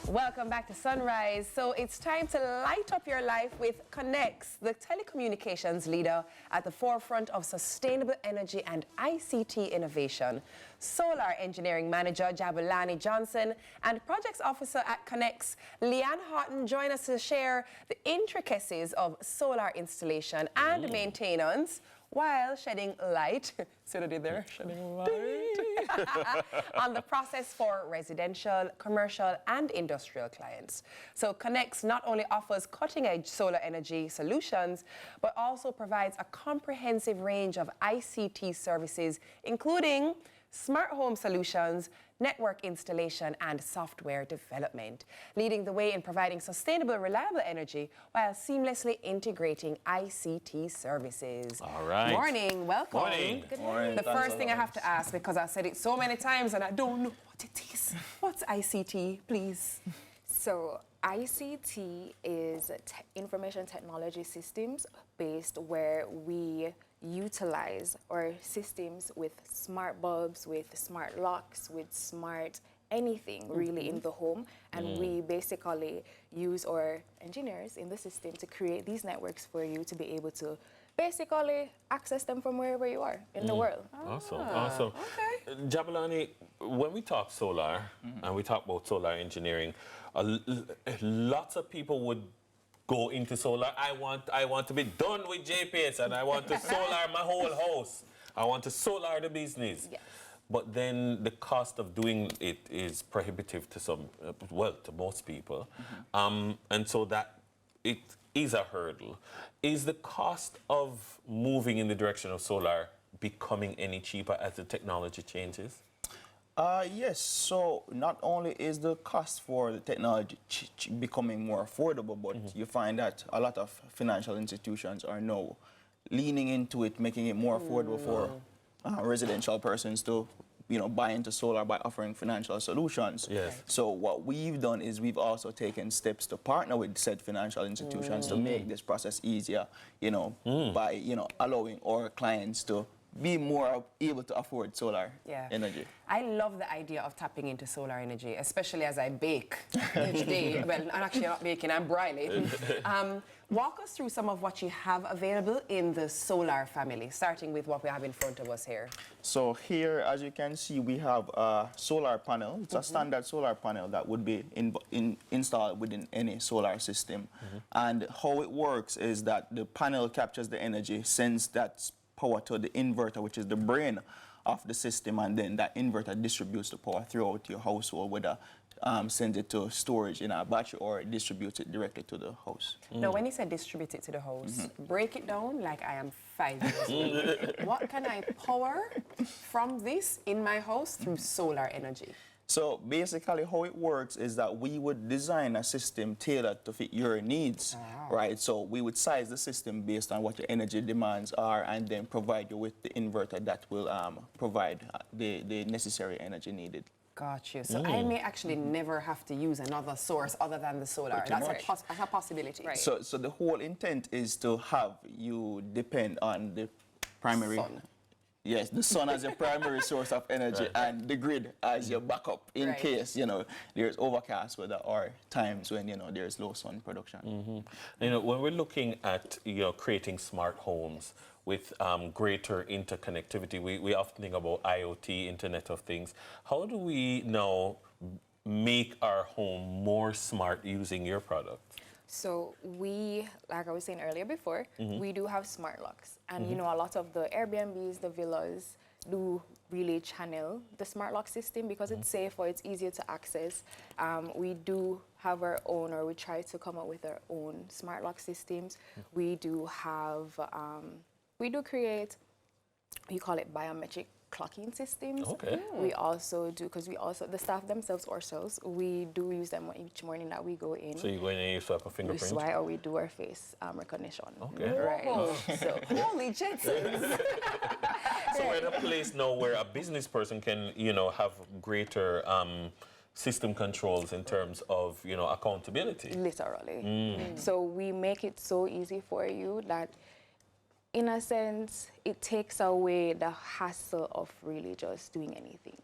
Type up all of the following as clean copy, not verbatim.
Welcome back to Sunrise. So it's time to light up your life with Konnnexx, the telecommunications leader at the forefront of sustainable energy and ICT innovation. Solar Engineering Manager Jabulani Johnson and Projects Officer at Konnnexx, Leanne Houghton, join us to share the intricacies of solar installation and maintenance while shedding light, see what I did there? Shedding light on the process for residential, commercial, and industrial clients. So Konnnexx not only offers cutting-edge solar energy solutions, but also provides a comprehensive range of ICT services, including smart home solutions, network installation, and software development, leading the way in providing sustainable, reliable energy while seamlessly integrating ICT services. All right. Morning, welcome. Morning. Good morning. The first thing I have to ask, because I've said it so many times and I don't know what it is. What's ICT, please? So ICT is information technology systems based where we utilize our systems with smart bulbs, with smart locks, with smart anything really in the home, and we basically use our engineers in the system to create these networks for you to be able to basically access them from wherever you are in the world. Awesome, awesome. Okay. Jabulani, when we talk solar and we talk about solar engineering, lots of people would go into solar. I want to be done with JPS and I want to solar my whole house. I want to solar the business. Yes. But then the cost of doing it is prohibitive to some, well, to most people. And so that it is a hurdle. Is the cost of moving in the direction of solar becoming any cheaper as the technology changes? Yes, so not only is the cost for the technology becoming more affordable, but you find that a lot of financial institutions are now leaning into it, making it more affordable for residential persons to buy into solar by offering financial solutions. Yes. So what we've done is we've also taken steps to partner with said financial institutions to make this process easier, by, allowing our clients to be more able to afford solar energy. I love the idea of tapping into solar energy, especially as I bake each day. Well, I'm actually not baking, I'm broiling. Walk us through some of what you have available in the solar family, starting with what we have in front of us here. So here, as you can see, we have a solar panel. It's a standard solar panel that would be installed within any solar system. And how it works is that the panel captures the energy, sends that power to the inverter, which is the brain of the system, and then that inverter distributes the power throughout your household, whether sends it to storage in a battery or distributes it directly to the house. Now, when you say distribute it to the house, break it down like I am 5 years old. What can I power from this in my house through solar energy? So basically how it works is that we would design a system tailored to fit your needs, right? So we would size the system based on what your energy demands are and then provide you with the inverter that will provide the necessary energy needed. Got you. So I may actually never have to use another source other than the solar. That's a possibility. Right. So the whole intent is to have you depend on the primary... Sun. Yes, the sun as your primary source of energy and the grid as your backup in case, there's overcast weather or times when, there's low sun production. When we're looking at, creating smart homes with greater interconnectivity, we often think about IoT, Internet of Things. How do we now make our home more smart using your product? So we, like I was saying earlier before, we do have smart locks. And a lot of the Airbnbs, the villas, do really channel the smart lock system because it's safer, it's easier to access. We do have our own, or we try to come up with our own smart lock systems. We do have, we do create, we call it biometric clocking systems. Okay. We also do, because the staff themselves ourselves, we do use them each morning that we go in. So you go in and you swipe a fingerprint? We swipe or we do our face recognition. Okay. Right. So, holy Jetsons. So we're in a place now where a business person can, have greater system controls in terms of, accountability. Literally. So we make it so easy for you that, in a sense, it takes away the hassle of really just doing anything.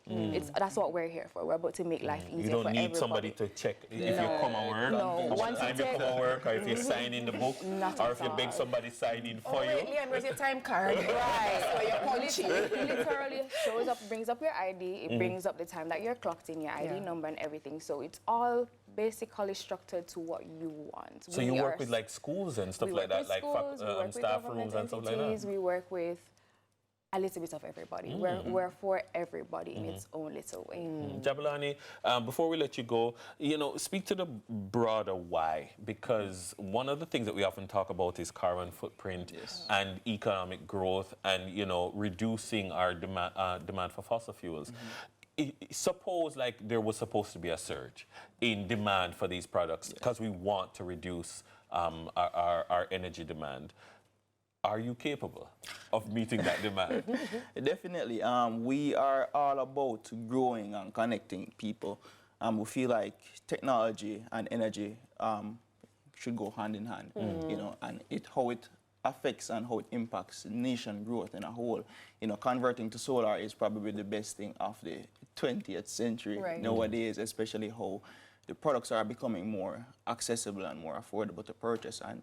That's what we're here for. We're about to make life easier You don't for need everybody. somebody to check if you come at work, No. how much Once time you you come at work, or if you sign in the book, Not or at if you beg all. somebody sign in for Wait, you. Leanne, where's your time card? Right. So you're punchy. Literally shows up, brings up your ID, it brings up the time that you're clocked in, your ID number and everything. So it's all basically structured to what you want. So you work with like schools and stuff we like work that, with like schools, we work with staff government rooms and stuff like that? entities, we work with a little bit of everybody. We're for everybody in its own little way. Jabulani, before we let you go, speak to the broader why, because one of the things that we often talk about is carbon footprint and economic growth and, reducing our demand for fossil fuels. Suppose like there was supposed to be a surge in demand for these products because we want to reduce our energy demand. Are you capable of meeting that demand? Definitely. We are all about growing and connecting people. We feel like technology and energy should go hand in hand, and how it affects and how it impacts nation growth in a whole. Converting to solar is probably the best thing of the 20th century nowadays, especially how the products are becoming more accessible and more affordable to purchase. And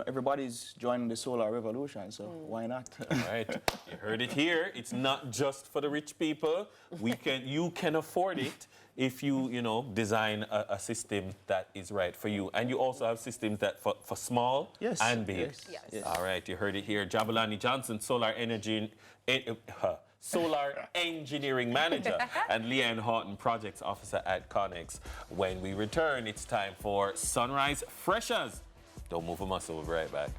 everybody's joining the solar revolution, so why not? Right, you heard it here. It's not just for the rich people. You can afford it if you, design a system that is right for you. And you also have systems that for small and big. Yes. All right, you heard it here. Jabulani Johnson, Solar Engineering Manager, and Leanne Houghton, Projects Officer at Konnnexx. When we return, it's time for Sunrise Freshers. Don't move a muscle, we'll be right back.